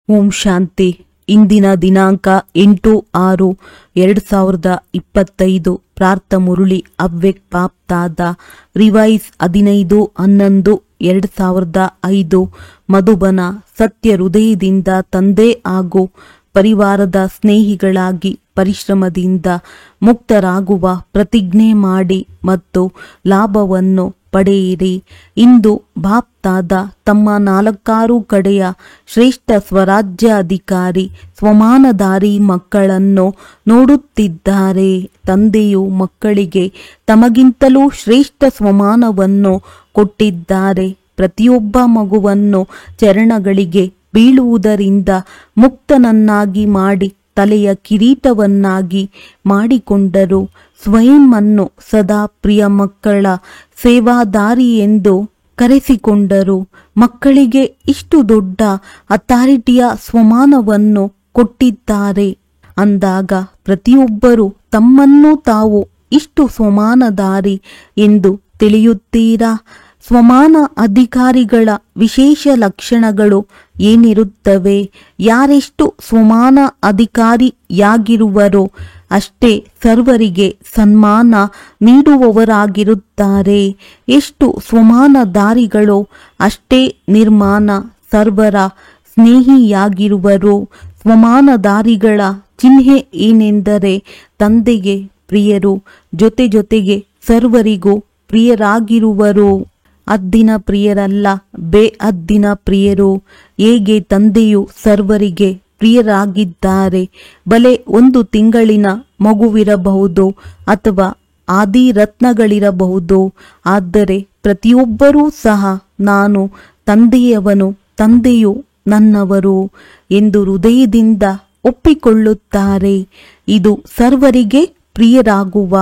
ಓಂ ಶಾಂತಿ. ಇಂದಿನ ದಿನಾಂಕ 8/6/2025. ಪ್ರಾರ್ಥ ಮುರುಳಿ ಅವ್ಯಕ್ತ ಬಾಪ್ದಾದ. ರಿವೈಸ್ 15/11/2005. ಮಧುಬನ. ಸತ್ಯ ಹೃದಯದಿಂದ ತಂದೆ ಹಾಗೂ ಪರಿವಾರದ ಸ್ನೇಹಿಗಳಾಗಿ ಪರಿಶ್ರಮದಿಂದ ಮುಕ್ತರಾಗುವ ಪ್ರತಿಜ್ಞೆ ಮಾಡಿ ಮತ್ತು ಲಾಭವನ್ನು ಪಡೆಯಿರಿ. ಇಂದು ಬಾಪ್ದಾದ ತಮ್ಮ 4 ಕಡೆಯ ಶ್ರೇಷ್ಠ ಸ್ವರಾಜ್ಯಾಧಿಕಾರಿ ಸ್ವಮಾನಧಾರಿ ಮಕ್ಕಳನ್ನು ನೋಡುತ್ತಿದ್ದಾರೆ. ತಂದೆಯು ಮಕ್ಕಳಿಗೆ ತಮಗಿಂತಲೂ ಶ್ರೇಷ್ಠ ಸ್ವಮಾನವನ್ನು ಕೊಟ್ಟಿದ್ದಾರೆ. ಪ್ರತಿಯೊಬ್ಬ ಮಗುವನ್ನು ಚರಣಗಳಿಗೆ ಬೀಳುವುದರಿಂದ ಮುಕ್ತನನ್ನಾಗಿ ಮಾಡಿ ತಲೆಯ ಕಿರೀಟವನ್ನಾಗಿ ಮಾಡಿಕೊಂಡರು. ಸ್ವಯಂ ಅನ್ನು ಸದಾ ಪ್ರಿಯ ಮಕ್ಕಳ ಸೇವಾದಾರಿ ಎಂದು ಕರೆಸಿಕೊಂಡರು. ಮಕ್ಕಳಿಗೆ ಇಷ್ಟು ದೊಡ್ಡ ಅಥಾರಿಟಿಯ ಸ್ವಮಾನವನ್ನು ಕೊಟ್ಟಿದ್ದಾರೆ ಅಂದಾಗ ಪ್ರತಿಯೊಬ್ಬರು ತಮ್ಮನ್ನು ತಾವು ಇಷ್ಟು ಸ್ವಮಾನಧಾರಿ ಎಂದು ತಿಳಿಯುತ್ತೀರಾ? ಸ್ವಮಾನ ಅಧಿಕಾರಿಗಳ ವಿಶೇಷ ಲಕ್ಷಣಗಳು ಏನಿರುತ್ತವೆ? ಯಾರೆಷ್ಟು ಸ್ವಮಾನ ಅಧಿಕಾರಿಯಾಗಿರುವರೋ ಅಷ್ಟೇ ಸರ್ವರಿಗೆ ಸನ್ಮಾನ ನೀಡುವವರಾಗಿರುತ್ತಾರೆ. ಎಷ್ಟು ಸ್ವಮಾನಧಾರಿಗಳೋ ಅಷ್ಟೇ ನಿರ್ಮಾಣ ಸರ್ವರ ಸ್ನೇಹಿಯಾಗಿರುವರು. ಸ್ವಮಾನಧಾರಿಗಳ ಚಿಹ್ನೆ ಏನೆಂದರೆ ತಂದೆಗೆ ಪ್ರಿಯರು, ಜೊತೆಗೆ ಸರ್ವರಿಗೂ ಪ್ರಿಯರಾಗಿರುವರು. ಅದ್ದಿನ ಪ್ರಿಯರಲ್ಲ, ಬೇಅದ್ದಿನ ಪ್ರಿಯರು. ಹೇಗೆ ತಂದೆಯು ಸರ್ವರಿಗೆ ಪ್ರಿಯರಾಗಿದ್ದಾರೆ. ಬಲೆ 1 ತಿಂಗಳಿನ ಮಗುವಿರಬಹುದು ಅಥವಾ ಆದಿರತ್ನಗಳಿರಬಹುದು. ಆದರೆ ಪ್ರತಿಯೊಬ್ಬರೂ ಸಹ ನಾನು ತಂದೆಯವನು, ತಂದೆಯು ನನ್ನವರು ಎಂದು ಹೃದಯದಿಂದ ಒಪ್ಪಿಕೊಳ್ಳುತ್ತಾರೆ. ಇದು ಸರ್ವರಿಗೆ ಪ್ರಿಯರಾಗುವ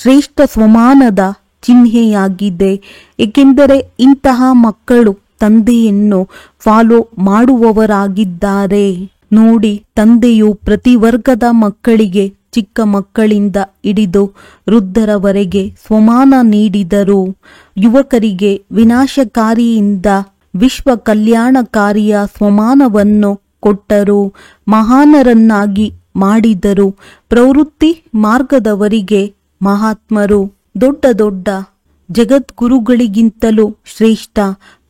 ಶ್ರೇಷ್ಠ ಸ್ವಮಾನದ ಚಿಹ್ನೆಯಾಗಿದೆ. ಏಕೆಂದರೆ ಇಂತಹ ಮಕ್ಕಳು ತಂದೆಯನ್ನು ಫಾಲೋ ಮಾಡುವವರಾಗಿದ್ದಾರೆ. ನೋಡಿ, ತಂದೆಯು ಪ್ರತಿ ವರ್ಗದ ಮಕ್ಕಳಿಗೆ ಚಿಕ್ಕ ಮಕ್ಕಳಿಂದ ಹಿಡಿದು ವೃದ್ಧರವರೆಗೆ ಸ್ವಮಾನ ನೀಡಿದರು. ಯುವಕರಿಗೆ ವಿನಾಶಕಾರಿಯಿಂದ ವಿಶ್ವ ಕಲ್ಯಾಣಕಾರಿಯ ಸ್ವಮಾನವನ್ನು ಕೊಟ್ಟರು. ಮಹಾನರನ್ನಾಗಿ ಮಾಡಿದರು. ಪ್ರವೃತ್ತಿ ಮಾರ್ಗದವರಿಗೆ ಮಹಾತ್ಮರು. ದೊಡ್ಡ ಜಗದ್ಗುರುಗಳಿಗಿಂತಲೂ ಶ್ರೇಷ್ಠ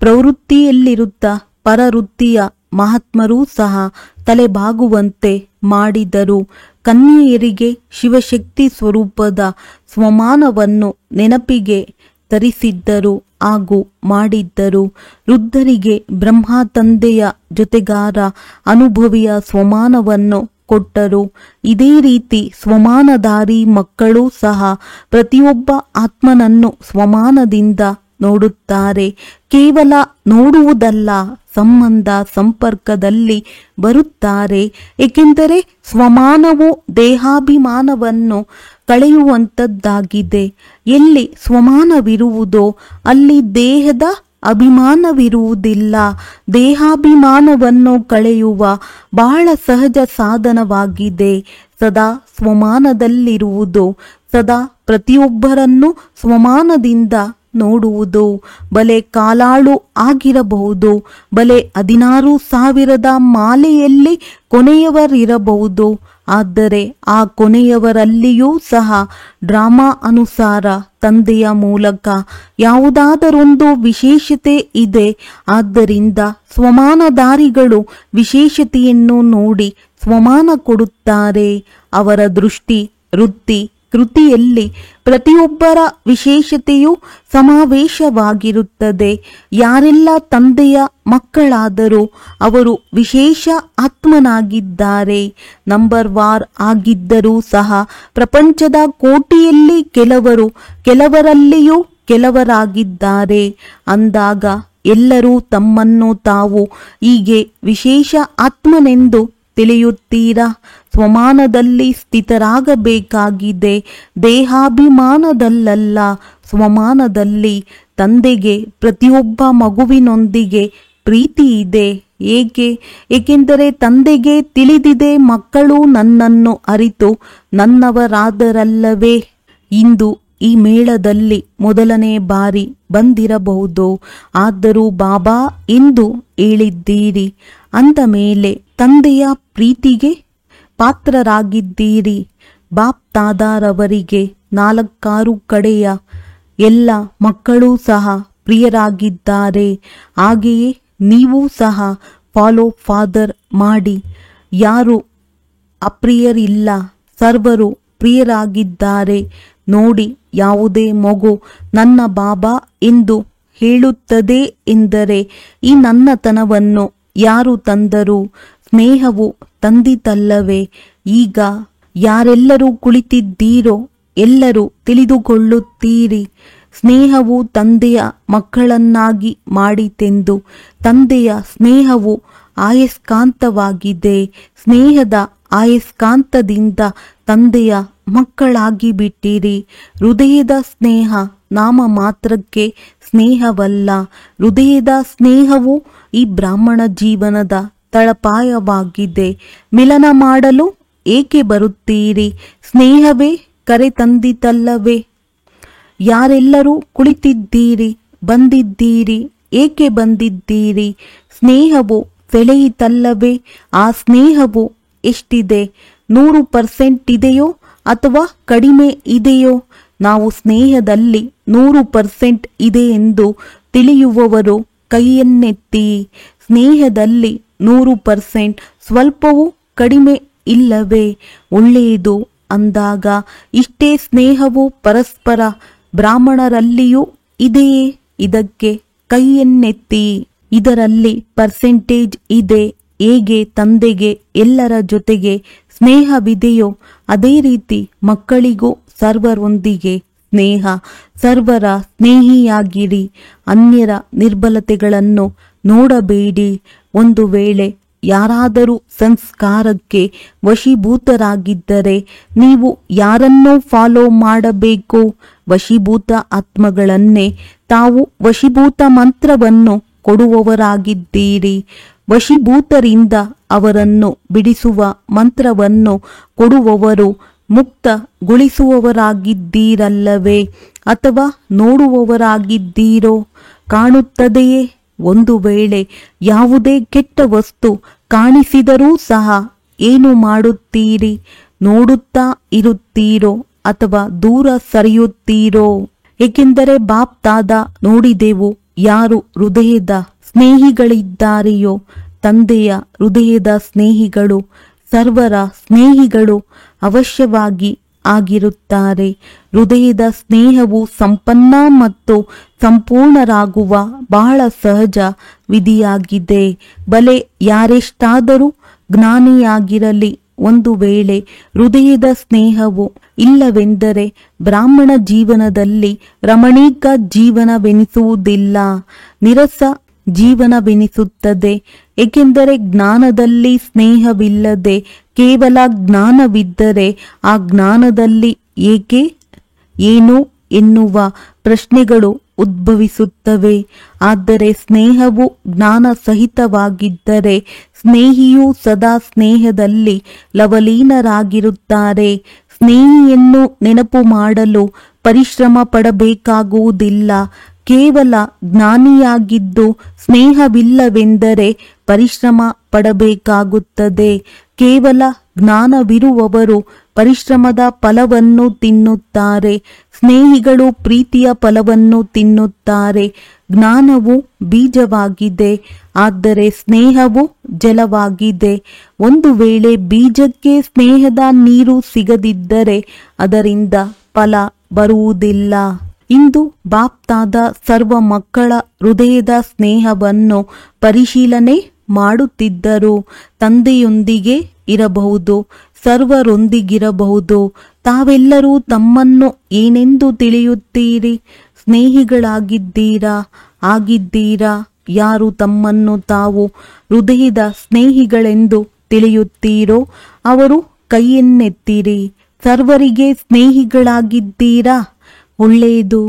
ಪ್ರವೃತ್ತಿಯಲ್ಲಿರುತ್ತ ಪರವೃತ್ತಿಯ ಮಹಾತ್ಮರೂ ಸಹ ತಲೆಬಾಗುವಂತೆ ಮಾಡಿದರು. ಕನ್ಯೆಯರಿಗೆ ಶಿವಶಕ್ತಿ ಸ್ವರೂಪದ ಸ್ವಮಾನವನ್ನು ನೆನಪಿಗೆ ತರಿಸಿದ್ದರು ಹಾಗೂ ಮಾಡಿದ್ದರು. ವೃದ್ಧರಿಗೆ ಬ್ರಹ್ಮ ತಂದೆಯ ಜೊತೆಗಾರ ಅನುಭವಿಯ ಸ್ವಮಾನವನ್ನು ಕೊಟ್ಟರು. ಇದೇ ರೀತಿ ಸ್ವಮಾನಧಾರಿ ಮಕ್ಕಳೂ ಸಹ ಪ್ರತಿಯೊಬ್ಬ ಆತ್ಮನನ್ನು ಸ್ವಮಾನದಿಂದ ನೋಡುತ್ತಾರೆ. ಕೇವಲ ನೋಡುವುದಲ್ಲ, ಸಂಬಂಧ ಸಂಪರ್ಕದಲ್ಲಿ ಬರುತ್ತಾರೆ. ಏಕೆಂದರೆ ಸ್ವಮಾನವು ದೇಹಾಭಿಮಾನವನ್ನು ಕಳೆಯುವಂಥದ್ದಾಗಿದೆ. ಎಲ್ಲಿ ಸ್ವಮಾನವಿರುವುದೋ ಅಲ್ಲಿ ದೇಹದ ಅಭಿಮಾನವಿರುವುದಿಲ್ಲ. ದೇಹಾಭಿಮಾನವನ್ನು ಕಳೆಯುವ ಬಹಳ ಸಹಜ ಸಾಧನವಾಗಿದೆ ಸದಾ ಸ್ವಮಾನದಲ್ಲಿರುವುದು. ಸದಾ ಪ್ರತಿಯೊಬ್ಬರನ್ನು ಸ್ವಮಾನದಿಂದ ನೋಡುವುದು. ಬಲೆ ಕಾಲಾಳು ಆಗಿರಬಹುದು, ಬಲೆ 16,000 ಮಾಲೆಯಲ್ಲಿ ಕೊನೆಯವರಿರಬಹುದು. ಆದರೆ ಆ ಕೊನೆಯವರಲ್ಲಿಯೂ ಸಹ ಡ್ರಾಮಾ ಅನುಸಾರ ತಂದೆಯ ಮೂಲಕ ಯಾವುದಾದರೊಂದು ವಿಶೇಷತೆ ಇದೆ. ಆದ್ದರಿಂದ ಸ್ವಮಾನಧಾರಿಗಳು ವಿಶೇಷತೆಯನ್ನು ನೋಡಿ ಸ್ವಮಾನ ಕೊಡುತ್ತಾರೆ. ಅವರ ದೃಷ್ಟಿ, ವೃತ್ತಿ, ಕೃತಿಯಲ್ಲಿ ಪ್ರತಿಯೊಬ್ಬರ ವಿಶೇಷತೆಯು ಸಮಾವೇಶವಾಗಿರುತ್ತದೆ. ಯಾರೆಲ್ಲ ತಂದೆಯ ಮಕ್ಕಳಾದರೂ ಅವರು ವಿಶೇಷ ಆತ್ಮನಾಗಿದ್ದಾರೆ. ನಂಬರ್ ವಾರ್ ಆಗಿದ್ದರೂ ಸಹ ಪ್ರಪಂಚದ ಕೋಟಿಯಲ್ಲಿ ಕೆಲವರಲ್ಲಿಯೂ ಕೆಲವರಾಗಿದ್ದಾರೆ. ಅಂದಾಗ ಎಲ್ಲರೂ ತಮ್ಮನ್ನು ತಾವು ಹೀಗೆ ವಿಶೇಷ ಆತ್ಮನೆಂದು ತಿಳಿಯುತ್ತೀರಾ? ಸ್ವಮಾನದಲ್ಲಿ ಸ್ಥಿತರಾಗಬೇಕಾಗಿದೆ, ದೇಹಾಭಿಮಾನದಲ್ಲಲ್ಲ. ಸ್ವಮಾನದಲ್ಲಿ ತಂದೆಗೆ ಪ್ರತಿಯೊಬ್ಬ ಮಗುವಿನೊಂದಿಗೆ ಪ್ರೀತಿ ಇದೆ. ಏಕೆಂದರೆ ತಂದೆಗೆ ತಿಳಿದಿದೆ, ಮಕ್ಕಳು ನನ್ನನ್ನು ಅರಿತು ನನ್ನವರಾದರಲ್ಲವೇ. ಇಂದು ಈ ಮೇಳದಲ್ಲಿ ಮೊದಲನೇ ಬಾರಿ ಬಂದಿರಬಹುದು, ಆದರೂ ಬಾಬಾ ಎಂದು ಹೇಳಿದ್ದೀರಿ. ಅಂದ ಮೇಲೆ ತಂದೆಯ ಪ್ರೀತಿಗೆ ಪಾತ್ರರಾಗಿದ್ದೀರಿ. ಬಾಪ್ ತಾದಾರವರಿಗೆ 4 ಕಡೆಯ ಎಲ್ಲ ಮಕ್ಕಳೂ ಸಹ ಪ್ರಿಯರಾಗಿದ್ದಾರೆ. ಹಾಗೆಯೇ ನೀವು ಸಹ ಫಾಲೋ ಫಾದರ್ ಮಾಡಿ. ಯಾರು ಅಪ್ರಿಯರಿಲ್ಲ, ಸರ್ವರು ಪ್ರಿಯರಾಗಿದ್ದಾರೆ. ನೋಡಿ, ಯಾವುದೇ ಮಗು ನನ್ನ ಬಾಬಾ ಎಂದು ಹೇಳುತ್ತದೆ ಎಂದರೆ ಈ ನನ್ನತನವನ್ನು ಯಾರು ತಂದರು? ಸ್ನೇಹವು ತಂದಿತಲ್ಲವೇ? ಈಗ ಯಾರೆಲ್ಲರೂ ಕುಳಿತಿದ್ದೀರೋ ಎಲ್ಲರೂ ತಿಳಿದುಕೊಳ್ಳುತ್ತೀರಿ. ಸ್ನೇಹವು ತಂದೆಯ ಮಕ್ಕಳನ್ನಾಗಿ ಮಾಡಿತೆಂದು. ತಂದೆಯ ಸ್ನೇಹವು ಆಯಸ್ಕಾಂತವಾಗಿದೆ. ಸ್ನೇಹದ ಆಯಸ್ಕಾಂತದಿಂದ ತಂದೆಯ ಮಕ್ಕಳಾಗಿ ಬಿಟ್ಟಿರಿ. ಹೃದಯದ ಸ್ನೇಹ ನಾಮ ಮಾತ್ರಕ್ಕೆ ಸ್ನೇಹವಲ್ಲ. ಹೃದಯದ ಸ್ನೇಹವು ಈ ಬ್ರಾಹ್ಮಣ ಜೀವನದ ತಳಪಾಯವಾಗಿದೆ. ಮಿಲನ ಮಾಡಲು ಏಕೆ ಬರುತ್ತೀರಿ? ಸ್ನೇಹವೇ ಕರೆ ತಂದಿತಲ್ಲವೇ? ಯಾರೆಲ್ಲರೂ ಕುಳಿತಿದ್ದೀರಿ, ಬಂದಿದ್ದೀರಿ. ಏಕೆ ಬಂದಿದ್ದೀರಿ? ಸ್ನೇಹವು ಸೆಳೆಯಿತಲ್ಲವೇ? ಆ ಸ್ನೇಹವು ಎಷ್ಟಿದೆ? 100% ಇದೆಯೋ ಅಥವಾ ಕಡಿಮೆ ಇದೆಯೋ? ನಾವು ಸ್ನೇಹದಲ್ಲಿ 100% ಇದೆ ಎಂದು ತಿಳಿಯುವವರು ಕೈಯನ್ನೆತ್ತಿ. ಸ್ನೇಹದಲ್ಲಿ 100% ಸ್ವಲ್ಪವೂ ಕಡಿಮೆ ಇಲ್ಲವೇ? ಒಳ್ಳೆಯದು ಅಂದಾಗ ಇಷ್ಟೇ ಸ್ನೇಹವು ಪರಸ್ಪರ ಬ್ರಾಹ್ಮಣರಲ್ಲಿಯೂ ಇದೆಯೇ? ಇದಕ್ಕೆ ಕೈಯನ್ನೆತ್ತಿ. ಇದರಲ್ಲಿ ಪರ್ಸೆಂಟೇಜ್ ಇದೆ. ಹೇಗೆ ತಂದೆಗೆ ಎಲ್ಲರ ಜೊತೆಗೆ ಸ್ನೇಹವಿದೆಯೋ ಅದೇ ರೀತಿ ಮಕ್ಕಳಿಗೂ ಸರ್ವರೊಂದಿಗೆ ಸ್ನೇಹ. ಸರ್ವರ ಸ್ನೇಹಿಯಾಗಿರಿ. ಅನ್ಯರ ನಿರ್ಬಲತೆಗಳನ್ನು ನೋಡಬೇಡಿ. ಒಂದು ವೇಳೆ ಯಾರಾದರೂ ಸಂಸ್ಕಾರಕ್ಕೆ ವಶೀಭೂತರಾಗಿದ್ದರೆ ನೀವು ಯಾರನ್ನೂ ಫಾಲೋ ಮಾಡಬೇಕು? ವಶೀಭೂತ ಆತ್ಮಗಳನ್ನೇ. ತಾವು ವಶೀಭೂತ ಮಂತ್ರವನ್ನು ಕೊಡುವವರಾಗಿದ್ದೀರಿ. ವಶೀಭೂತರಿಂದ ಅವರನ್ನು ಬಿಡಿಸುವ ಮಂತ್ರವನ್ನು ಕೊಡುವವರು ಮುಕ್ತಗೊಳಿಸುವವರಾಗಿದ್ದೀರಲ್ಲವೇ? ಅಥವಾ ನೋಡುವವರಾಗಿದ್ದೀರೋ? ಕಾಣುತ್ತದೆಯೇ? ಒಂದು ವೇಳೆ ಯಾವುದೇ ಕೆಟ್ಟ ವಸ್ತು ಕಾಣಿಸಿದರೂ ಸಹ ಏನು ಮಾಡುತ್ತೀರಿ? ನೋಡುತ್ತಾ ಇರುತ್ತೀರೋ ಅಥವಾ ದೂರ ಸರಿಯುತ್ತೀರೋ? ಏಕೆಂದರೆ ಬಾಪ್ ದಾದಾ ನೋಡಿದೆವು, ಯಾರು ಹೃದಯದ ಸ್ನೇಹಿಗಳಿದ್ದಾರೆಯೋ ತಂದೆಯ ಹೃದಯದ ಸ್ನೇಹಿಗಳು ಸರ್ವರ ಸ್ನೇಹಿಗಳು ಅವಶ್ಯವಾಗಿ ಆಗಿರುತ್ತಾರೆ. ಹೃದಯದ ಸ್ನೇಹವು ಸಂಪನ್ನ ಮತ್ತು ಸಂಪೂರ್ಣರಾಗುವ ಬಹಳ ಸಹಜ ವಿಧಿಯಾಗಿದೆ. ಬಲೆ ಯಾರೆಷ್ಟಾದರೂ ಜ್ಞಾನಿಯಾಗಿರಲಿ, ಒಂದು ವೇಳೆ ಹೃದಯದ ಸ್ನೇಹವು ಇಲ್ಲವೆಂದರೆ ಬ್ರಾಹ್ಮಣ ಜೀವನದಲ್ಲಿ ರಮಣೀಕ ಜೀವನವೆನಿಸುವುದಿಲ್ಲ, ನೀರಸ ಜೀವನವೆನಿಸುತ್ತದೆ. ಏಕೆಂದರೆ ಜ್ಞಾನದಲ್ಲಿ ಸ್ನೇಹವಿಲ್ಲದೆ ಕೇವಲ ಜ್ಞಾನವಿದ್ದರೆ ಆ ಜ್ಞಾನದಲ್ಲಿ ಏಕೆ, ಏನು ಎನ್ನುವ ಪ್ರಶ್ನೆಗಳು ಉದ್ಭವಿಸುತ್ತವೆ. ಆದರೆ ಸ್ನೇಹವು ಜ್ಞಾನ ಸಹಿತವಾಗಿದ್ದರೆ ಸ್ನೇಹಿಯು ಸದಾ ಸ್ನೇಹದಲ್ಲಿ ಲವಲೀನರಾಗಿರುತ್ತಾರೆ. ಸ್ನೇಹಿಯನ್ನು ನೆನಪು ಮಾಡಲು ಪರಿಶ್ರಮ ಪಡಬೇಕಾಗುವುದಿಲ್ಲ. ಕೇವಲ ಜ್ಞಾನಿಯಾಗಿದ್ದು ಸ್ನೇಹವಿಲ್ಲವೆಂದರೆ ಪರಿಶ್ರಮ ಪಡಬೇಕಾಗುತ್ತದೆ. ಕೇವಲ ಜ್ಞಾನವಿರುವವರು ಪರಿಶ್ರಮದ ಫಲವನ್ನು ತಿನ್ನುತ್ತಾರೆ. ಸ್ನೇಹಿಗಳು ಪ್ರೀತಿಯ ಫಲವನ್ನು ತಿನ್ನುತ್ತಾರೆ. ಜ್ಞಾನವು ಬೀಜವಾಗಿದೆ, ಆದರೆ ಸ್ನೇಹವು ಜಲವಾಗಿದೆ. ಒಂದು ವೇಳೆ ಬೀಜಕ್ಕೆ ಸ್ನೇಹದ ನೀರು ಸಿಗದಿದ್ದರೆ ಅದರಿಂದ ಫಲ ಬರುವುದಿಲ್ಲ. ಇಂದು ಬಾಪ್ ದಾದಾ ಸರ್ವ ಮಕ್ಕಳ ಹೃದಯದ ಸ್ನೇಹವನ್ನು ಪರಿಶೀಲನೆ ಮಾಡುತ್ತಿದ್ದರು. ತಂದೆಯೊಂದಿಗೆ ಇರಬಹುದು, ಸರ್ವರೊಂದಿಗಿರಬಹುದು. ತಾವೆಲ್ಲರೂ ತಮ್ಮನ್ನು ಏನೆಂದು ತಿಳಿಯುತ್ತೀರಿ? ಸ್ನೇಹಿಗಳಾಗಿದ್ದೀರಾ? ಆಗಿದ್ದೀರಾ? ಯಾರು ತಮ್ಮನ್ನು ತಾವು ಹೃದಯದ ಸ್ನೇಹಿಗಳೆಂದು ತಿಳಿಯುತ್ತೀರೋ ಅವರು ಕೈಯನ್ನೆತ್ತಿರಿ. ಸರ್ವರಿಗೆ ಸ್ನೇಹಿಗಳಾಗಿದ್ದೀರಾ? ಒಳ್ಳೆಯದು.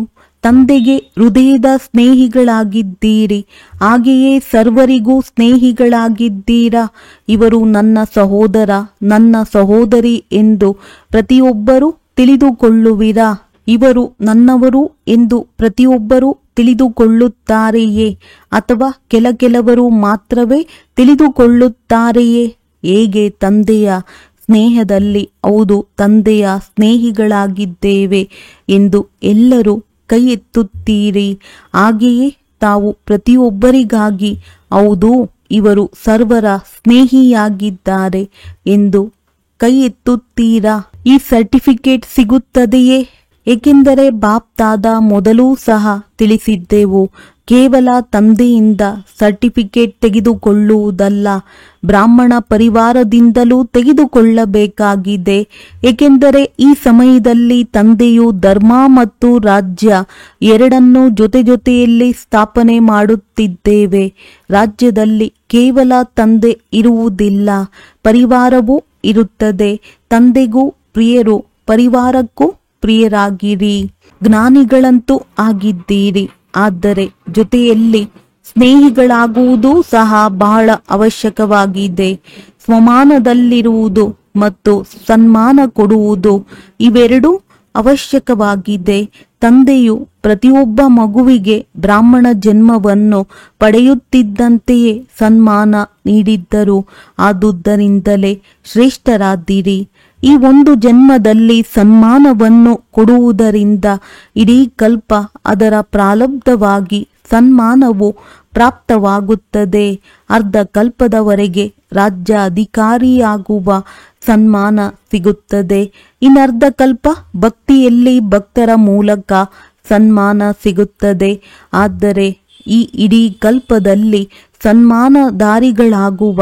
ತಂದೆಗೆ ಹೃದಯದ ಸ್ನೇಹಿಗಳಾಗಿದ್ದೀರಿ. ಹಾಗೆಯೇ ಸರ್ವರಿಗೂ ಸ್ನೇಹಿಗಳಾಗಿದ್ದೀರಾ? ಇವರು ನನ್ನ ಸಹೋದರ, ನನ್ನ ಸಹೋದರಿ ಎಂದು ಪ್ರತಿಯೊಬ್ಬರೂ ತಿಳಿದುಕೊಳ್ಳುವಿರಾ? ಇವರು ನನ್ನವರು ಎಂದು ಪ್ರತಿಯೊಬ್ಬರೂ ತಿಳಿದುಕೊಳ್ಳುತ್ತಾರೆಯೇ ಅಥವಾ ಕೆಲವರು ಮಾತ್ರವೇ ತಿಳಿದುಕೊಳ್ಳುತ್ತಾರೆಯೇ? ಹೇಗೆ ತಂದೆಯ ಸ್ನೇಹದಲ್ಲಿ ಹೌದು ತಂದೆಯ ಸ್ನೇಹಿಗಳಾಗಿದ್ದೇವೆ ಎಂದು ಎಲ್ಲರೂ ಕೈ ಎತ್ತುತ್ತೀರಿ, ಹಾಗೆಯೇ ತಾವು ಪ್ರತಿಯೊಬ್ಬರಿಗಾಗಿ ಹೌದು ಇವರು ಸರ್ವರ ಸ್ನೇಹಿಯಾಗಿದ್ದಾರೆ ಎಂದು ಕೈ ಎತ್ತುತ್ತೀರಾ? ಈ ಸರ್ಟಿಫಿಕೇಟ್ ಸಿಗುತ್ತದೆಯೇ? ಏಕೆಂದರೆ ಬಾಪ್ ದಾದಾ ಮೊದಲೂ ಸಹ ತಿಳಿಸಿದ್ದೆವು, ಕೇವಲ ತಂದೆಯಿಂದ ಸರ್ಟಿಫಿಕೇಟ್ ತೆಗೆದುಕೊಳ್ಳುವುದಲ್ಲ, ಬ್ರಾಹ್ಮಣ ಪರಿವಾರದಿಂದಲೂ ತೆಗೆದುಕೊಳ್ಳಬೇಕಾಗಿದೆ. ಏಕೆಂದರೆ ಈ ಸಮಯದಲ್ಲಿ ತಂದೆಯು ಧರ್ಮ ಮತ್ತು ರಾಜ್ಯ ಎರಡನ್ನೂ ಜೊತೆಯಲ್ಲಿ ಸ್ಥಾಪನೆ ಮಾಡುತ್ತಿದ್ದೇವೆ. ರಾಜ್ಯದಲ್ಲಿ ಕೇವಲ ತಂದೆ ಇರುವುದಿಲ್ಲ, ಪರಿವಾರವೂ ಇರುತ್ತದೆ. ತಂದೆಗೂ ಪ್ರಿಯರು, ಪರಿವಾರಕ್ಕೂ ಪ್ರಿಯರಾಗಿರಿ. ಜ್ಞಾನಿಗಳಂತೂ ಆಗಿದ್ದೀರಿ, ಆದರೆ ಜೊತೆಯಲ್ಲಿ ಸ್ನೇಹಿಗಳಾಗುವುದೂ ಸಹ ಬಹಳ ಅವಶ್ಯಕವಾಗಿದೆ. ಸ್ವಮಾನದಲ್ಲಿರುವುದು ಮತ್ತು ಸನ್ಮಾನ ಕೊಡುವುದು ಇವೆರಡೂ ಅವಶ್ಯಕವಾಗಿದೆ. ತಂದೆಯು ಪ್ರತಿಯೊಬ್ಬ ಮಗುವಿಗೆ ಬ್ರಾಹ್ಮಣ ಜನ್ಮವನ್ನು ಪಡೆಯುತ್ತಿದ್ದಂತೆಯೇ ಸನ್ಮಾನ ನೀಡಿದ್ದರು. ಆದುದರಿಂದಲೇ ಶ್ರೇಷ್ಠರಾದಿರಿ. ಈ ಒಂದು ಜನ್ಮದಲ್ಲಿ ಸನ್ಮಾನವನ್ನು ಕೊಡುವುದರಿಂದ ಇಡೀ ಕಲ್ಪ ಅದರ ಪ್ರಾರಬ್ಧವಾಗಿ ಸನ್ಮಾನವು ಪ್ರಾಪ್ತವಾಗುತ್ತದೆ. ಅರ್ಧ ಕಲ್ಪದವರೆಗೆ ರಾಜ್ಯ ಅಧಿಕಾರಿಯಾಗುವ ಸನ್ಮಾನ ಸಿಗುತ್ತದೆ. ಇನ್ನರ್ಧ ಕಲ್ಪ ಭಕ್ತಿಯಲ್ಲಿ ಭಕ್ತರ ಮೂಲಕ ಸನ್ಮಾನ ಸಿಗುತ್ತದೆ. ಆದರೆ ಈ ಇಡೀ ಕಲ್ಪದಲ್ಲಿ ಸನ್ಮಾನಧಾರಿಗಳಾಗುವ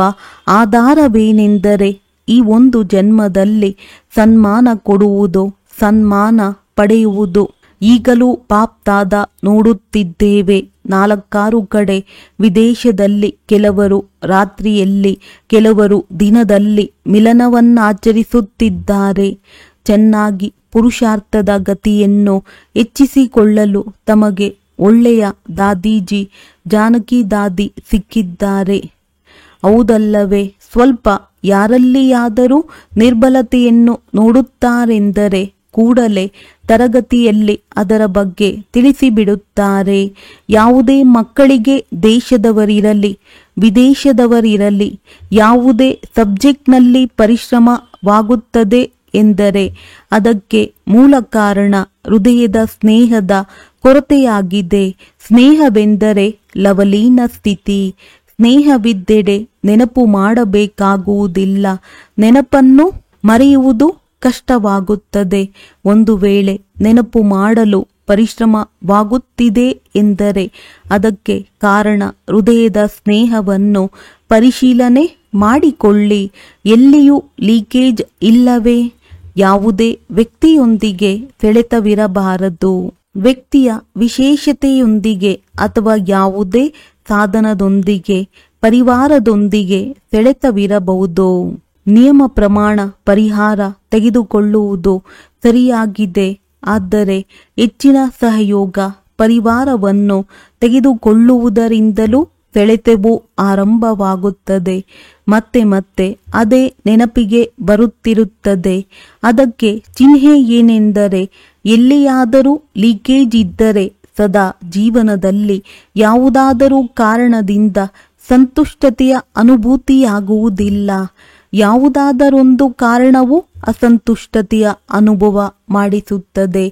ಆಧಾರವೇನೆಂದರೆ ಈ ಒಂದು ಜನ್ಮದಲ್ಲಿ ಸನ್ಮಾನ ಕೊಡುವುದು, ಸನ್ಮಾನ ಪಡೆಯುವುದು. ಈಗಲೂ ಬಾಪ್ ದಾದಾ ನೋಡುತ್ತಿದ್ದೇವೆ, 4 ಕಡೆ ವಿದೇಶದಲ್ಲಿ ಕೆಲವರು ರಾತ್ರಿಯಲ್ಲಿ, ಕೆಲವರು ದಿನದಲ್ಲಿ ಮಿಲನವನ್ನಾಚರಿಸುತ್ತಿದ್ದಾರೆ. ಚೆನ್ನಾಗಿ ಪುರುಷಾರ್ಥದ ಗತಿಯನ್ನು ಹೆಚ್ಚಿಸಿಕೊಳ್ಳಲು ತಮಗೆ ಒಳ್ಳೆಯ ದಾದೀಜಿ ಜಾನಕಿ ದಾದಿ ಸಿಕ್ಕಿದ್ದಾರೆ. ಹೌದಲ್ಲವೇ? ಸ್ವಲ್ಪ ಯಾರಲ್ಲಿಯಾದರೂ ನಿರ್ಬಲತೆಯನ್ನು ನೋಡುತ್ತಾರೆಂದರೆ ಕೂಡಲೇ ತರಗತಿಯಲ್ಲಿ ಅದರ ಬಗ್ಗೆ ತಿಳಿಸಿಬಿಡುತ್ತಾರೆ. ಯಾವುದೇ ಮಕ್ಕಳಿಗೆ ದೇಶದವರಿರಲಿ ವಿದೇಶದವರಿರಲಿ ಯಾವುದೇ ಸಬ್ಜೆಕ್ಟ್ನಲ್ಲಿ ಪರಿಶ್ರಮವಾಗುತ್ತದೆ ಎಂದರೆ ಅದಕ್ಕೆ ಮೂಲ ಕಾರಣ ಹೃದಯದ ಸ್ನೇಹದ ಕೊರತೆಯಾಗಿದೆ. ಸ್ನೇಹವೆಂದರೆ ಲವಲೀನ ಸ್ಥಿತಿ. ಸ್ನೇಹವಿದ್ದೆಡೆ ನೆನಪು ಮಾಡಬೇಕಾಗುವುದಿಲ್ಲ. ನೆನಪನ್ನು ಮರೆಯುವುದು ಕಷ್ಟವಾಗುತ್ತದೆ. ಒಂದು ವೇಳೆ ನೆನಪು ಮಾಡಲು ಪರಿಶ್ರಮವಾಗುತ್ತಿದೆ ಎಂದರೆ ಅದಕ್ಕೆ ಕಾರಣ ಹೃದಯದ ಸ್ನೇಹವನ್ನು ಪರಿಶೀಲನೆ ಮಾಡಿಕೊಳ್ಳಿ. ಎಲ್ಲಿಯೂ ಲೀಕೇಜ್ ಇಲ್ಲವೇ? ಯಾವುದೇ ವ್ಯಕ್ತಿಯೊಂದಿಗೆ ಸೆಳೆತವಿರಬಾರದು. ವ್ಯಕ್ತಿಯ ವಿಶೇಷತೆಯೊಂದಿಗೆ ಅಥವಾ ಯಾವುದೇ ಸಾಧನದೊಂದಿಗೆ, ಪರಿವಾರದೊಂದಿಗೆ ಸೆಳೆತವಿರಬಹುದು. ನಿಯಮ ಪ್ರಮಾಣ ಪರಿಹಾರ ತೆಗೆದುಕೊಳ್ಳುವುದು ಸರಿಯಾಗಿದೆ, ಆದರೆ ಹೆಚ್ಚಿನ ಸಹಯೋಗ ಪರಿವಾರವನ್ನು ತೆಗೆದುಕೊಳ್ಳುವುದರಿಂದಲೂ ಸೆಳೆತವು ಆರಂಭವಾಗುತ್ತದೆ. ಮತ್ತೆ ಅದೇ ನೆನಪಿಗೆ ಬರುತ್ತಿರುತ್ತದೆ. ಅದಕ್ಕೆ ಚಿಹ್ನೆ ಏನೆಂದರೆ ಎಲ್ಲಿಯಾದರೂ ಲೀಕೇಜ್ ಇದ್ದರೆ ಸದಾ ಜೀವನದಲ್ಲಿ ಯಾವುದಾದರೂ ಕಾರಣದಿಂದ ಸಂತುಷ್ಟತೆಯ ಅನುಭೂತಿಯಾಗುವುದಿಲ್ಲ. ಯಾವುದಾದರೊಂದು ಕಾರಣವು ಅಸಂತುಷ್ಟತೆಯ ಅನುಭವ ಮಾಡಿಸುತ್ತದೆ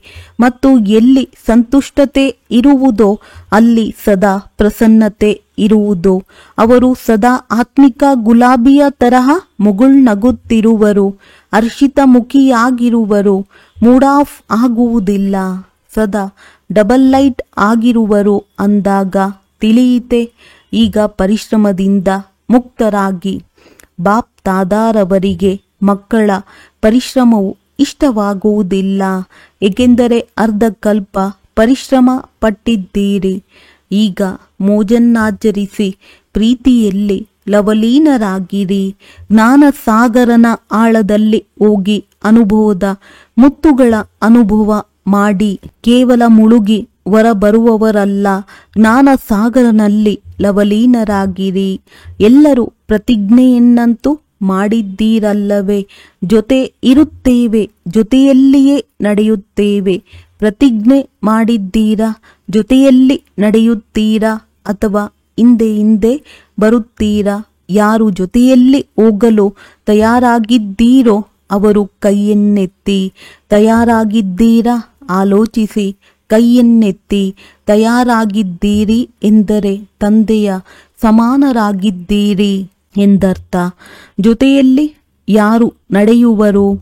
ಮತ್ತು ಎಲ್ಲಿ ಸಂತುಷ್ಟತೆ ಇರುವುದೋ ಅಲ್ಲಿ ಸದಾ ಪ್ರಸನ್ನತೆ ಇರುವುದು. ಅವರು ಸದಾ ಆತ್ಮಿಕ ಗುಲಾಬಿಯ ತರಹ ಮುಗುಳ್ನಗುತ್ತಿರುವರು, ಹರ್ಷಿತಮುಖಿಯಾಗಿರುವರು, ಮೂಡ್ ಆಫ್ ಆಗುವುದಿಲ್ಲ, ಸದಾ ಡಬಲ್ ಲೈಟ್ ಆಗಿರುವರು. ಅಂದಾಗ ತಿಳಿಯಿತೆ, ಈಗ ಪರಿಶ್ರಮದಿಂದ ಮುಕ್ತರಾಗಿ. ಬಾಪ್ ದಾದಾರವರಿಗೆ ಮಕ್ಕಳ ಪರಿಶ್ರಮವು ಇಷ್ಟವಾಗುವುದಿಲ್ಲ, ಏಕೆಂದರೆ ಅರ್ಧಕಲ್ಪ ಪರಿಶ್ರಮ ಪಟ್ಟಿದ್ದೀರಿ. ಈಗ ಮೋಜನ್ನಾಚರಿಸಿ ಪ್ರೀತಿಯಲ್ಲಿ ಲವಲೀನರಾಗಿರಿ. ಜ್ಞಾನಸಾಗರನ ಆಳದಲ್ಲಿ ಹೋಗಿ ಅನುಭವದ ಮುತ್ತುಗಳ ಅನುಭವ ಮಾಡಿ. ಕೇವಲ ಮುಳುಗಿ ಹೊರಬರುವವರಲ್ಲ, ಜ್ಞಾನಸಾಗರನಲ್ಲಿ ಲವಲೀನರಾಗಿರಿ. ಎಲ್ಲರೂ ಪ್ರತಿಜ್ಞೆಯನ್ನಂತೂ ಮಾಡಿದ್ದೀರಲ್ಲವೇ? ಜೊತೆ ಇರುತ್ತೇವೆ, ಜೊತೆಯಲ್ಲಿಯೇ ನಡೆಯುತ್ತೇವೆ, ಪ್ರತಿಜ್ಞೆ ಮಾಡಿದ್ದೀರಾ? ಜೊತೆಯಲ್ಲಿ ನಡೆಯುತ್ತೀರಾ ಅಥವಾ ಹಿಂದೆ ಹಿಂದೆ ಬರುತ್ತೀರಾ? ಯಾರು ಜೊತೆಯಲ್ಲಿ ಹೋಗಲು ತಯಾರಾಗಿದ್ದೀರೋ ಅವರು ಕೈಯನ್ನೆತ್ತಿ. ತಯಾರಾಗಿದ್ದೀರಾ? ಆಲೋಚಿಸಿ. ಕೈಯನ್ನೆತ್ತಿ. ತಯಾರಾಗಿದ್ದೀರಿ ಎಂದರೆ ತಂದೆಯ ಸಮಾನರಾಗಿದ್ದೀರಿ ಎಂದರ್ಥ. ಜೊತೆಯಲ್ಲಿ ಯಾರು ನಡೆಯುವರು?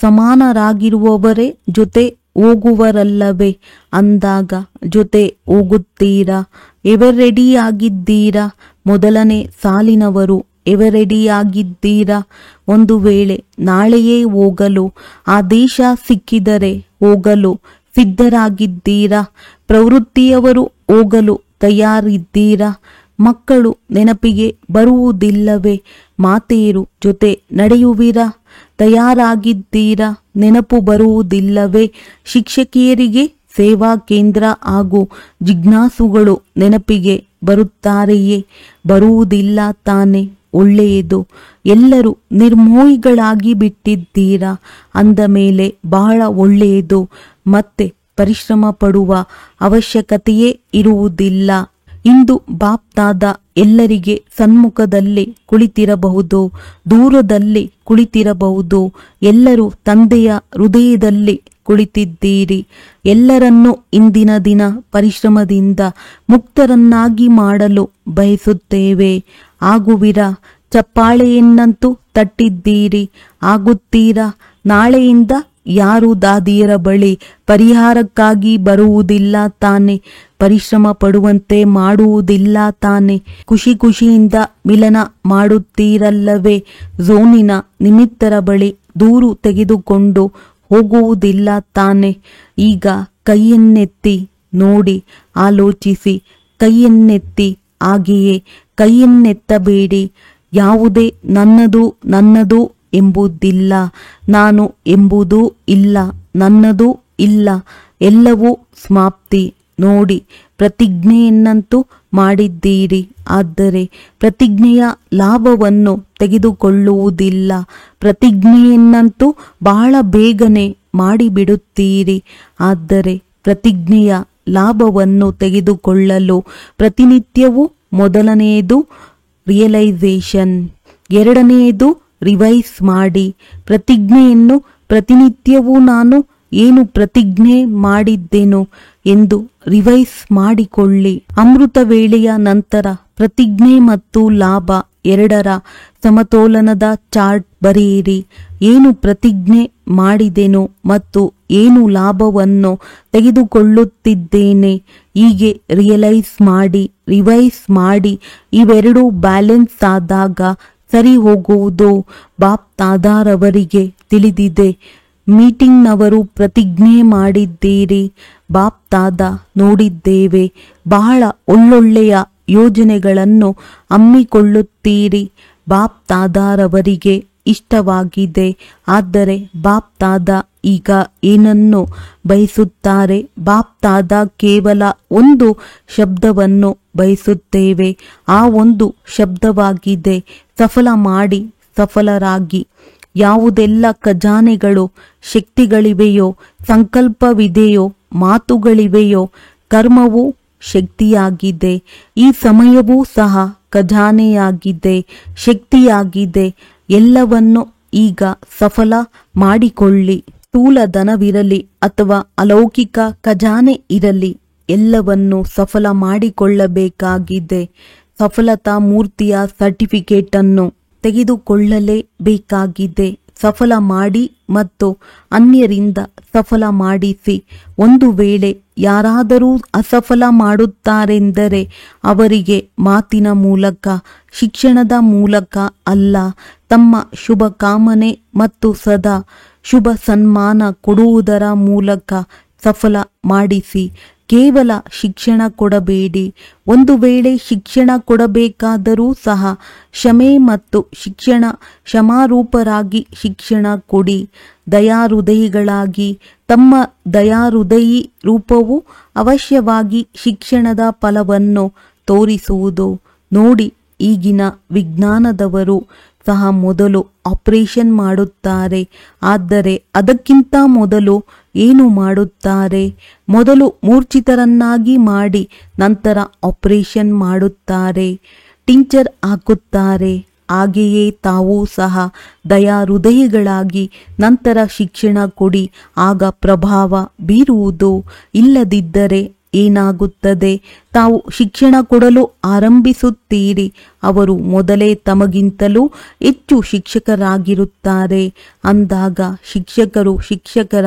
ಸಮಾನರಾಗಿರುವವರೇ ಜೊತೆ ಹೋಗುವರಲ್ಲವೇ? ಅಂದಾಗ ಜೊತೆ ಹೋಗುತ್ತೀರಾ? ಎವರೆಡಿಯಾಗಿದ್ದೀರಾ? ಮೊದಲನೇ ಸಾಲಿನವರು ಎವರೆಡಿಯಾಗಿದ್ದೀರಾ? ಒಂದು ವೇಳೆ ನಾಳೆಯೇ ಹೋಗಲು ಆದೇಶ ಸಿಕ್ಕಿದರೆ ಹೋಗಲು ಸಿದ್ಧರಾಗಿದ್ದೀರಾ? ಪ್ರವೃತ್ತಿಯವರು ಹೋಗಲು ತಯಾರಿದ್ದೀರಾ? ಮಕ್ಕಳು ನೆನಪಿಗೆ ಬರುವುದಿಲ್ಲವೇ? ಮಾತೆಯರು ಜೊತೆ ನಡೆಯುವಿರಾ? ತಯಾರಾಗಿದ್ದೀರಾ? ನೆನಪು ಬರುವುದಿಲ್ಲವೇ? ಶಿಕ್ಷಕಿಯರಿಗೆ ಸೇವಾ ಕೇಂದ್ರ ಹಾಗೂ ಜಿಜ್ಞಾಸುಗಳು ನೆನಪಿಗೆ ಬರುತ್ತಾರೆಯೇ? ಬರುವುದಿಲ್ಲ ತಾನೆ. ಒಳ್ಳೆಯದು. ಎಲ್ಲರೂ ನಿರ್ಮೋಹಿಗಳಾಗಿ ಬಿಟ್ಟಿದ್ದೀರಾ ಅಂದ ಮೇಲೆ ಬಹಳ ಒಳ್ಳೆಯದು. ಮತ್ತೆ ಪರಿಶ್ರಮ ಪಡುವ ಅವಶ್ಯಕತೆಯೇ ಇರುವುದಿಲ್ಲ. ಇಂದು ಬಾಪ್ದಾದ ಎಲ್ಲರಿಗೆ ಸನ್ಮುಖದಲ್ಲಿ ಕುಳಿತಿರಬಹುದು, ದೂರದಲ್ಲಿ ಕುಳಿತಿರಬಹುದು. ಎಲ್ಲರೂ ತಂದೆಯ ಹೃದಯದಲ್ಲಿ ಕುಳಿತಿದ್ದೀರಿ. ಎಲ್ಲರನ್ನೂ ಇಂದಿನ ದಿನ ಪರಿಶ್ರಮದಿಂದ ಮುಕ್ತರನ್ನಾಗಿ ಮಾಡಲು ಬಯಸುತ್ತೇವೆ. ಆಗುವಿರಾ? ಚಪ್ಪಾಳೆಯನ್ನಂತೂ ತಟ್ಟಿದ್ದೀರಿ. ಆಗುತ್ತೀರಾ? ನಾಳೆಯಿಂದ ಯಾರು ದಾದಿಯರ ಬಳಿ ಪರಿಹಾರಕ್ಕಾಗಿ ಬರುವುದಿಲ್ಲ ತಾನೆ. ಪರಿಶ್ರಮ ಪಡುವಂತೆ ಮಾಡುವುದಿಲ್ಲ ತಾನೆ. ಖುಷಿ ಖುಷಿಯಿಂದ ಮಿಲನ ಮಾಡುತ್ತೀರಲ್ಲವೇ? ಝೋನಿನ ನಿಮಿತ್ತರ ಬಳಿ ದೂರು ತೆಗೆದುಕೊಂಡು ಹೋಗುವುದಿಲ್ಲ ತಾನೆ. ಈಗ ಕೈಯನ್ನೆತ್ತಿ ನೋಡಿ, ಆಲೋಚಿಸಿ. ಕೈಯನ್ನೆತ್ತಿ. ಹಾಗೆಯೇ ಕೈಯನ್ನೆತ್ತಬೇಡಿ. ಯಾವುದೇ ನನ್ನದು ನನ್ನದು ಎಂಬುದಿಲ್ಲ. ನಾನು ಎಂಬುದೂ ಇಲ್ಲ, ನನ್ನದೂ ಇಲ್ಲ. ಎಲ್ಲವೂ ಸಮಾಪ್ತಿ. ನೋಡಿ, ಪ್ರತಿಜ್ಞೆಯನ್ನಂತೂ ಮಾಡಿದ್ದೀರಿ. ಆದರೆ ಪ್ರತಿಜ್ಞೆಯ ಲಾಭವನ್ನು ತೆಗೆದುಕೊಳ್ಳುವುದಿಲ್ಲ. ಪ್ರತಿಜ್ಞೆಯನ್ನಂತೂ ಬಹಳ ಬೇಗನೆ ಮಾಡಿಬಿಡುತ್ತೀರಿ. ಆದರೆ ಪ್ರತಿಜ್ಞೆಯ ಲಾಭವನ್ನು ತೆಗೆದುಕೊಳ್ಳಲು ಪ್ರತಿನಿತ್ಯವೂ ಮೊದಲನೆಯದು ರಿಯಲೈಸೇಷನ್, ಎರಡನೆಯದು ರಿವೈಸ್ ಮಾಡಿ. ಪ್ರತಿಜ್ಞೆಯನ್ನು ಪ್ರತಿನಿತ್ಯವೂ ನಾನು ಏನು ಪ್ರತಿಜ್ಞೆ ಮಾಡಿದ್ದೆನೋ ಎಂದು ರಿವೈಸ್ ಮಾಡಿಕೊಳ್ಳಿ. ಅಮೃತ ವೇಳೆಯ ನಂತರ ಪ್ರತಿಜ್ಞೆ ಮತ್ತು ಲಾಭ ಎರಡರ ಸಮತೋಲನದ ಚಾರ್ಟ್ ಬರೆಯಿರಿ. ಏನು ಪ್ರತಿಜ್ಞೆ ಮಾಡಿದೆನೋ ಮತ್ತು ಏನು ಲಾಭವನ್ನು ತೆಗೆದುಕೊಳ್ಳುತ್ತಿದ್ದೇನೆ, ಹೀಗೆ ರಿಯಲೈಸ್ ಮಾಡಿ, ರಿವೈಸ್ ಮಾಡಿ. ಇವೆರಡೂ ಬ್ಯಾಲೆನ್ಸ್ ಆದಾಗ ಸರಿ ಹೋಗುವುದು. ಬಾಪ್ ತಾದಾರವರಿಗೆ ತಿಳಿದಿದೆ. ಮೀಟಿಂಗ್ನವರು ಪ್ರತಿಜ್ಞೆ ಮಾಡಿದ್ದೀರಿ. ಬಾಪ್ ತಾದ ನೋಡಿದ್ದೇವೆ. ಬಹಳ ಒಳ್ಳೊಳ್ಳೆಯ ಯೋಜನೆಗಳನ್ನು ಹಮ್ಮಿಕೊಳ್ಳುತ್ತೀರಿ. ಬಾಪ್ ತಾದಾರವರಿಗೆ ಇಷ್ಟವಾಗಿದೆ. ಆದರೆ ಬಾಪ್ ತಾದ ಈಗ ಏನನ್ನು ಬಯಸುತ್ತಾರೆ? ಬಾಪ್ ತಾದ ಕೇವಲ ಒಂದು ಶಬ್ದವನ್ನು ಬಯಸುತ್ತೇವೆ. ಆ ಒಂದು ಶಬ್ದವಾಗಿದೆ, ಸಫಲ ಮಾಡಿ, ಸಫಲರಾಗಿ. ಯಾವುದೆಲ್ಲ ಖಜಾನೆಗಳು, ಶಕ್ತಿಗಳಿವೆಯೋ, ಸಂಕಲ್ಪವಿದೆಯೋ, ಮಾತುಗಳಿವೆಯೋ, ಕರ್ಮವು ಶಕ್ತಿಯಾಗಿದೆ. ಈ ಸಮಯವೂ ಸಹ ಖಜಾನೆಯಾಗಿದೆ, ಶಕ್ತಿಯಾಗಿದೆ. ಎಲ್ಲವನ್ನು ಈಗ ಸಫಲ ಮಾಡಿಕೊಳ್ಳಿ. ಸ್ಥೂಲ ಧನವಿರಲಿ ಅಥವಾ ಅಲೌಕಿಕ ಖಜಾನೆ ಇರಲಿ, ಎಲ್ಲವನ್ನು ಸಫಲ ಮಾಡಿಕೊಳ್ಳಬೇಕಾಗಿದೆ. ಸಫಲತಾ ಮೂರ್ತಿಯ ಸರ್ಟಿಫಿಕೇಟ್ ಅನ್ನು ತೆಗೆದುಕೊಳ್ಳಲೇಬೇಕಾಗಿದೆ. ಸಫಲ ಮಾಡಿ ಮತ್ತು ಅನ್ಯರಿಂದ ಸಫಲ ಮಾಡಿಸಿ. ಒಂದು ವೇಳೆ ಯಾರಾದರೂ ಅಸಫಲ ಮಾಡುತ್ತಾರೆಂದರೆ ಅವರಿಗೆ ಮಾತಿನ ಮೂಲಕ, ಶಿಕ್ಷಣದ ಮೂಲಕ ಅಲ್ಲ, ತಮ್ಮ ಶುಭ ಕಾಮನೆ ಮತ್ತು ಸದಾ ಶುಭ ಸನ್ಮಾನ ಕೊಡುವುದರ ಮೂಲಕ ಸಫಲ ಮಾಡಿಸಿ. ಕೇವಲ ಶಿಕ್ಷಣ ಕೊಡಬೇಡಿ. ಒಂದು ವೇಳೆ ಶಿಕ್ಷಣ ಕೊಡಬೇಕಾದರೂ ಸಹ ಕ್ಷಮೆ ಮತ್ತು ಶಿಕ್ಷಣ, ಕ್ಷಮಾರೂಪರಾಗಿ ಶಿಕ್ಷಣ ಕೊಡಿ. ದಯಾಹೃದಯಿಗಳಾಗಿ. ತಮ್ಮ ದಯಾಹೃದಯಿ ರೂಪವು ಅವಶ್ಯವಾಗಿ ಶಿಕ್ಷಣದ ಫಲವನ್ನು ತೋರಿಸುವುದು. ನೋಡಿ, ಈಗಿನ ವಿಜ್ಞಾನದವರು ಸಹ ಮೊದಲು ಆಪರೇಷನ್ ಮಾಡುತ್ತಾರೆ. ಆದರೆ ಅದಕ್ಕಿಂತ ಮೊದಲು ಏನು ಮಾಡುತ್ತಾರೆ? ಮೊದಲು ಮೂರ್ಛಿತರನ್ನಾಗಿ ಮಾಡಿ ನಂತರ ಆಪರೇಷನ್ ಮಾಡುತ್ತಾರೆ, ಟಿಂಚರ್ ಹಾಕುತ್ತಾರೆ. ಹಾಗೆಯೇ ತಾವೂ ಸಹ ದಯಾ ಹೃದಯಗಳಾಗಿ ನಂತರ ಶಿಕ್ಷಣ ಕೊಡಿ, ಆಗ ಪ್ರಭಾವ ಬೀರುವುದು. ಇಲ್ಲದಿದ್ದರೆ ಏನಾಗುತ್ತದೆ? ತಾವು ಶಿಕ್ಷಣ ಕೊಡಲು ಆರಂಭಿಸುತ್ತೀರಿ, ಅವರು ಮೊದಲೇ ತಮಗಿಂತಲೂ ಹೆಚ್ಚು ಶಿಕ್ಷಕರಾಗಿರುತ್ತಾರೆ. ಅಂದಾಗ ಶಿಕ್ಷಕರು ಶಿಕ್ಷಕರ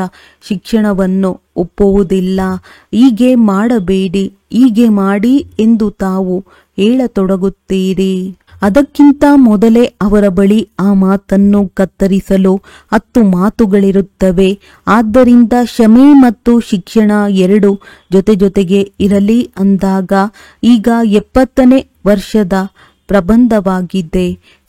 ಶಿಕ್ಷಣವನ್ನು ಒಪ್ಪುವುದಿಲ್ಲ. ಹೀಗೆ ಮಾಡಬೇಡಿ, ಹೀಗೆ ಮಾಡಿ ಎಂದು ತಾವು ಹೇಳತೊಡಗುತ್ತೀರಿ. ಅದಕ್ಕಿಂತ ಮೊದಲೇ ಅವರ ಬಳಿ ಆ ಮಾತನ್ನು ಕತ್ತರಿಸಲು 10 ಮಾತುಗಳಿರುತ್ತವೆ. ಆದ್ದರಿಂದ ಕ್ಷಮೆ ಮತ್ತು ಶಿಕ್ಷಣ ಎರಡೂ ಜೊತೆ ಜೊತೆಗೆ ಇರಲಿ ಅಂದಾಗ ಈಗ 70ನೇ ವರ್ಷದ ಪ್ರಬಂಧವಾಗಿದೆ.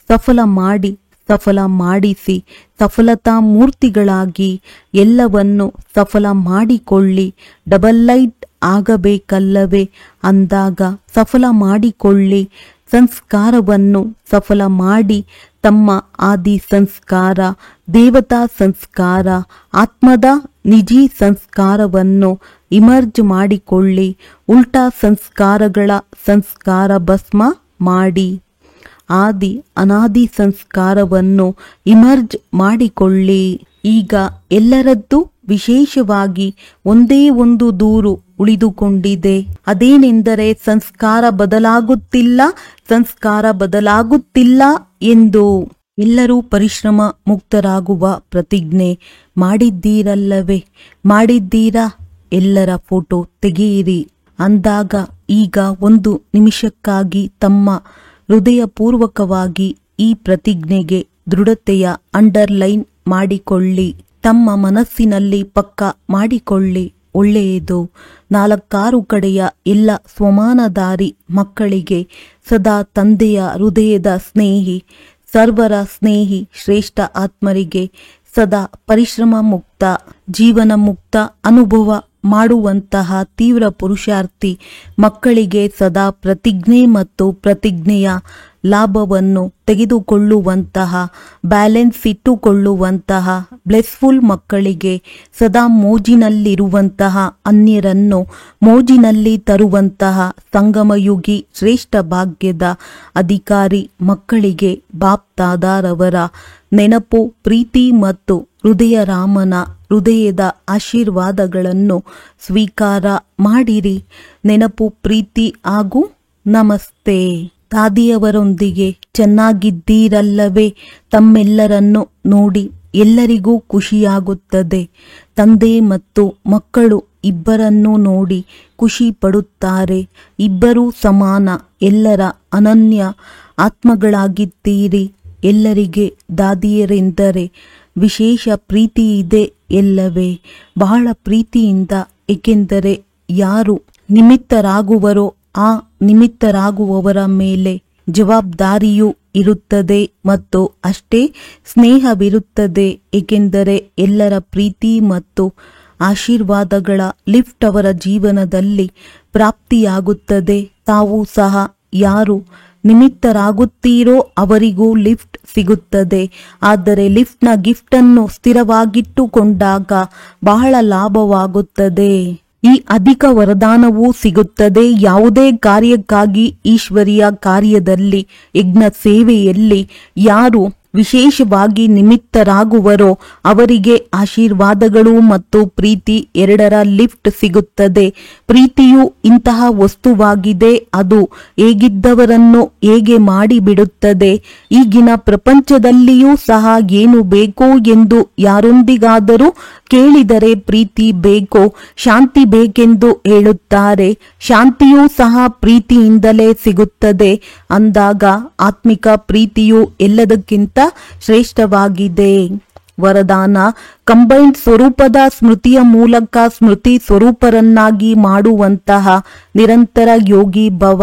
ಸಫಲ ಮಾಡಿ, ಸಫಲ ಮಾಡಿಸಿ, ಸಫಲತಾ ಮೂರ್ತಿಗಳಾಗಿ ಎಲ್ಲವನ್ನು ಸಫಲ ಮಾಡಿಕೊಳ್ಳಿ. ಡಬಲ್ ಲೈಟ್ ಆಗಬೇಕಲ್ಲವೇ? ಅಂದಾಗ ಸಫಲ ಮಾಡಿಕೊಳ್ಳಿ. ಸಂಸ್ಕಾರವನ್ನು ಸಫಲ ಮಾಡಿ. ತಮ್ಮ ಆದಿ ಸಂಸ್ಕಾರ, ದೇವತಾ ಸಂಸ್ಕಾರ, ಆತ್ಮದ ನಿಜಿ ಸಂಸ್ಕಾರವನ್ನು ಇಮರ್ಜ್ ಮಾಡಿಕೊಳ್ಳಿ. ಉಲ್ಟಾ ಸಂಸ್ಕಾರಗಳ ಸಂಸ್ಕಾರ ಭಸ್ಮ ಮಾಡಿ. ಆದಿ ಅನಾದಿ ಸಂಸ್ಕಾರವನ್ನು ಇಮರ್ಜ್ ಮಾಡಿಕೊಳ್ಳಿ. ಈಗ ಎಲ್ಲರದ್ದು ವಿಶೇಷವಾಗಿ ಒಂದೇ ಒಂದು ದೂರು ಉಳಿದುಕೊಂಡಿದೆ. ಅದೇನೆಂದರೆ ಸಂಸ್ಕಾರ ಬದಲಾಗುತ್ತಿಲ್ಲ, ಸಂಸ್ಕಾರ ಬದಲಾಗುತ್ತಿಲ್ಲ ಎಂದು. ಎಲ್ಲರೂ ಪರಿಶ್ರಮ ಮುಕ್ತರಾಗುವ ಪ್ರತಿಜ್ಞೆ ಮಾಡಿದ್ದೀರಲ್ಲವೇ? ಮಾಡಿದ್ದೀರಾ? ಎಲ್ಲರ ಫೋಟೋ ತೆಗೆಯಿರಿ. ಅಂದಾಗ ಈಗ 1 ನಿಮಿಷಕ್ಕಾಗಿ ತಮ್ಮ ಹೃದಯಪೂರ್ವಕವಾಗಿ ಈ ಪ್ರತಿಜ್ಞೆಗೆ ದೃಢತೆಯ ಅಂಡರ್ಲೈನ್ ಮಾಡಿಕೊಳ್ಳಿ. ತಮ್ಮ ಮನಸ್ಸಿನಲ್ಲಿ ಪಕ್ಕ ಮಾಡಿಕೊಳ್ಳಿ. ಒಳ್ಳೆಯದು. 4 ಕಡೆಯ ಎಲ್ಲ ಸ್ವಮಾನಧಾರಿ ಮಕ್ಕಳಿಗೆ ಸದಾ ತಂದೆಯ ಹೃದಯದ ಸ್ನೇಹಿ, ಸರ್ವರ ಸ್ನೇಹಿ ಶ್ರೇಷ್ಠ ಆತ್ಮರಿಗೆ ಸದಾ ಪರಿಶ್ರಮ ಮುಕ್ತ, ಜೀವನ ಮುಕ್ತ ಅನುಭವ ಮಾಡುವಂತಹ ತೀವ್ರ ಪುರುಷಾರ್ಥಿ ಮಕ್ಕಳಿಗೆ ಸದಾ ಪ್ರತಿಜ್ಞೆ ಮತ್ತು ಪ್ರತಿಜ್ಞೆಯ ಲಾಭವನ್ನು ತೆಗೆದುಕೊಳ್ಳುವಂತಹ, ಬ್ಯಾಲೆನ್ಸ್ ಇಟ್ಟುಕೊಳ್ಳುವಂತಹ ಬ್ಲೆಸ್ಫುಲ್ ಮಕ್ಕಳಿಗೆ ಸದಾ ಮೋಜಿನಲ್ಲಿರುವಂತಹ, ಅನ್ಯರನ್ನು ಮೋಜಿನಲ್ಲಿ ತರುವಂತಹ ಸಂಗಮಯುಗಿ ಶ್ರೇಷ್ಠ ಭಾಗ್ಯದ ಅಧಿಕಾರಿ ಮಕ್ಕಳಿಗೆ ಬಾಪ್ ದಾದಾರವರ ನೆನಪು, ಪ್ರೀತಿ ಮತ್ತು ಹೃದಯ ರಾಮನ ಹೃದಯದ ಆಶೀರ್ವಾದಗಳನ್ನು ಸ್ವೀಕಾರ ಮಾಡಿರಿ. ನೆನಪು, ಪ್ರೀತಿ ಹಾಗೂ ನಮಸ್ತೆ. ದಾದಿಯವರೊಂದಿಗೆ ಚೆನ್ನಾಗಿದ್ದೀರಲ್ಲವೇ? ತಮ್ಮೆಲ್ಲರನ್ನು ನೋಡಿ ಎಲ್ಲರಿಗೂ ಖುಷಿಯಾಗುತ್ತದೆ. ತಂದೆ ಮತ್ತು ಮಕ್ಕಳು ಇಬ್ಬರನ್ನೂ ನೋಡಿ ಖುಷಿ ಪಡುತ್ತಾರೆ. ಇಬ್ಬರೂ ಸಮಾನ, ಎಲ್ಲರ ಅನನ್ಯ ಆತ್ಮಗಳಾಗಿದ್ದೀರಿ. ಎಲ್ಲರಿಗೆ ದಾದಿಯರೆಂದರೆ ವಿಶೇಷ ಪ್ರೀತಿ ಇದೆ ಎಲ್ಲವೇ? ಬಹಳ ಪ್ರೀತಿಯಿಂದ. ಏಕೆಂದರೆ ಯಾರು ನಿಮಿತ್ತರಾಗುವರೋ ಆ ನಿಮಿತ್ತರಾಗುವವರ ಮೇಲೆ ಜವಾಬ್ದಾರಿಯೂ ಇರುತ್ತದೆ ಮತ್ತು ಅಷ್ಟೇ ಸ್ನೇಹವಿರುತ್ತದೆ. ಏಕೆಂದರೆ ಎಲ್ಲರ ಪ್ರೀತಿ ಮತ್ತು ಆಶೀರ್ವಾದಗಳ ಲಿಫ್ಟ್ ಅವರ ಜೀವನದಲ್ಲಿ ಪ್ರಾಪ್ತಿಯಾಗುತ್ತದೆ. ತಾವು ಸಹ ಯಾರು ನಿಮಿತ್ತರಾಗುತ್ತೀರೋ ಅವರಿಗೂ ಲಿಫ್ಟ್ ಸಿಗುತ್ತದೆ. ಆದರೆ ಲಿಫ್ಟ್ನ ಗಿಫ್ಟನ್ನು ಸ್ಥಿರವಾಗಿಟ್ಟುಕೊಂಡಾಗ ಬಹಳ ಲಾಭವಾಗುತ್ತದೆ. ಈ ಅಧಿಕ ವರದಾನವೂ ಸಿಗುತ್ತದೆ. ಯಾವುದೇ ಕಾರ್ಯಕ್ಕಾಗಿ, ಈಶ್ವರಿಯ ಕಾರ್ಯದಲ್ಲಿ, ಯಜ್ಞ ಸೇವೆಯಲ್ಲಿ ಯಾರು ವಿಶೇಷವಾಗಿ ನಿಮಿತ್ತರಾಗುವರೋ ಅವರಿಗೆ ಆಶೀರ್ವಾದಗಳು ಮತ್ತು ಪ್ರೀತಿ ಎರಡರ ಲಿಫ್ಟ್ ಸಿಗುತ್ತದೆ. ಪ್ರೀತಿಯು ಇಂತಹ ವಸ್ತುವಾಗಿದೆ, ಅದು ಹೇಗಿದ್ದವರನ್ನು ಹೇಗೆ ಮಾಡಿಬಿಡುತ್ತದೆ. ಈಗಿನ ಪ್ರಪಂಚದಲ್ಲಿಯೂ ಸಹ ಏನು ಬೇಕು ಎಂದು ಯಾರೊಂದಿಗಾದರೂ ಕೇಳಿದರೆ ಪ್ರೀತಿ ಬೇಕು, ಶಾಂತಿ ಬೇಕೆಂದು ಹೇಳುತ್ತಾರೆ. ಶಾಂತಿಯೂ ಸಹ ಪ್ರೀತಿಯಿಂದಲೇ ಸಿಗುತ್ತದೆ. ಅಂದಾಗ ಆತ್ಮಿಕ ಪ್ರೀತಿಯು ಎಲ್ಲದಕ್ಕಿಂತ ಶ್ರೇಷ್ಠವಾಗಿದೆ. ವರದಾನ: ಕಂಬೈನ್ಡ್ ಸ್ವರೂಪದ ಸ್ಮೃತಿಯ ಮೂಲಕ ಸ್ಮೃತಿ ಸ್ವರೂಪರನ್ನಾಗಿ ಮಾಡುವಂತಹ ನಿರಂತರ ಯೋಗಿ ಭವ.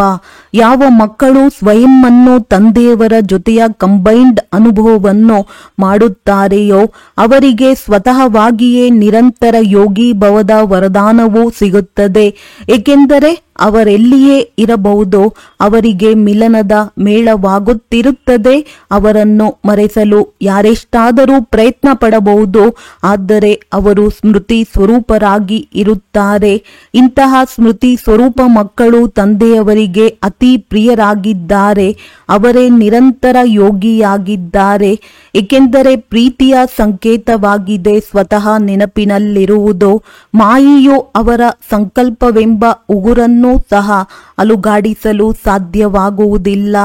ಯಾವ ಮಕ್ಕಳು ಸ್ವಯಂವನ್ನು ತಂದೆಯವರ ಜೊತೆಯ ಕಂಬೈನ್ಡ್ ಅನುಭವವನ್ನು ಮಾಡುತ್ತಾರೆಯೋ ಅವರಿಗೆ ಸ್ವತಃವಾಗಿಯೇ ನಿರಂತರ ಯೋಗಿ ಭವದ ವರದಾನವೂ ಸಿಗುತ್ತದೆ. ಏಕೆಂದರೆ ಅವರೆಲ್ಲಿಯೇ ಇರಬಹುದೋ ಅವರಿಗೆ ಮಿಲನದ ಮೇಳವಾಗುತ್ತಿರುತ್ತದೆ. ಅವರನ್ನು ಮರೆಸಲು ಯಾರೆಷ್ಟಾದರೂ ಪ್ರಯತ್ನ ಪಡಬಹುದು, ಆದರೆ ಅವರು ಸ್ಮೃತಿ ಸ್ವರೂಪರಾಗಿ ಇರುತ್ತಾರೆ. ಇಂತಹ ಸ್ಮೃತಿ ಸ್ವರೂಪ ಮಕ್ಕಳು ತಂದೆಯವರಿಗೆ ಅತಿ ಪ್ರಿಯರಾಗಿದ್ದಾರೆ. ಅವರೇ ನಿರಂತರ ಯೋಗಿಯಾಗಿದ್ದಾರೆ. ಏಕೆಂದರೆ ಪ್ರೀತಿಯ ಸಂಕೇತವಾಗಿದೆ ಸ್ವತಃ ನೆನಪಿನಲ್ಲಿರುವುದು. ಮಾಯೆಯು ಅವರ ಸಂಕಲ್ಪವೆಂಬ ಉಗುರನ್ನು ಸಹ ಅಲುಗಾಡಿಸಲು ಸಾಧ್ಯವಾಗುವುದಿಲ್ಲ.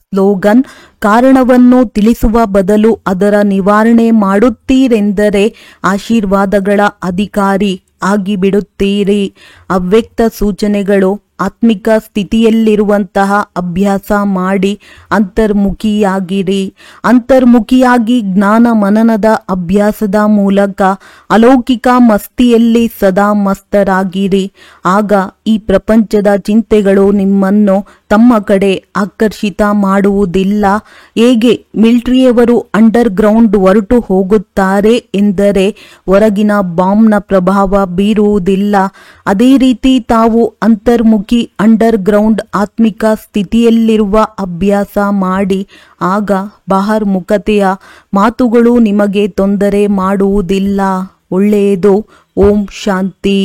ಸ್ಲೋಗನ್: ಕಾರಣವನ್ನು ತಿಳಿಸುವ ಬದಲು ಅದರ ನಿವಾರಣೆ ಮಾಡುತ್ತೀರೆಂದರೆ ಆಶೀರ್ವಾದಗಳ ಅಧಿಕಾರಿ ಆಗಿಬಿಡುತ್ತೀರಿ. ಅವ್ಯಕ್ತ ಸೂಚನೆಗಳು: ಆತ್ಮಿಕ ಸ್ಥಿತಿಯಲ್ಲಿರುವಂತಹ ಅಭ್ಯಾಸ ಮಾಡಿ ಅಂತರ್ಮುಖಿಯಾಗಿರಿ. ಅಂತರ್ಮುಖಿಯಾಗಿ ಜ್ಞಾನ ಮನನದ ಅಭ್ಯಾಸದ ಮೂಲಕ ಅಲೌಕಿಕ ಮಸ್ತಿಯಲ್ಲಿ ಸದಾ ಮಸ್ತರಾಗಿರಿ. ಆಗ ಈ ಪ್ರಪಂಚದ ಚಿಂತೆಗಳು ನಿಮ್ಮನ್ನು ತಮ್ಮ ಕಡೆ ಆಕರ್ಷಿತ ಮಾಡುವುದಿಲ್ಲ. ಹೇಗೆ ಮಿಲಿಟರಿಯವರು ಅಂಡರ್ ಗ್ರೌಂಡ್ ಹೊರಟು ಹೋಗುತ್ತಾರೆ ಎಂದರೆ ಹೊರಗಿನ ಬಾಂಬ್ನ ಪ್ರಭಾವ ಬೀರುವುದಿಲ್ಲ, ಅದೇ ರೀತಿ ತಾವು ಅಂತರ್ಮುಖಿ ಅಂಡರ್ ಗ್ರೌಂಡ್ ಆತ್ಮಿಕ ಸ್ಥಿತಿಯಲ್ಲಿರುವ ಅಭ್ಯಾಸ ಮಾಡಿ. ಆಗ ಬಹಿರ್ಮುಖತೆಯ ಮಾತುಗಳು ನಿಮಗೆ ತೊಂದರೆ ಮಾಡುವುದಿಲ್ಲ. ಒಳ್ಳೆಯದು. ಓಂ ಶಾಂತಿ.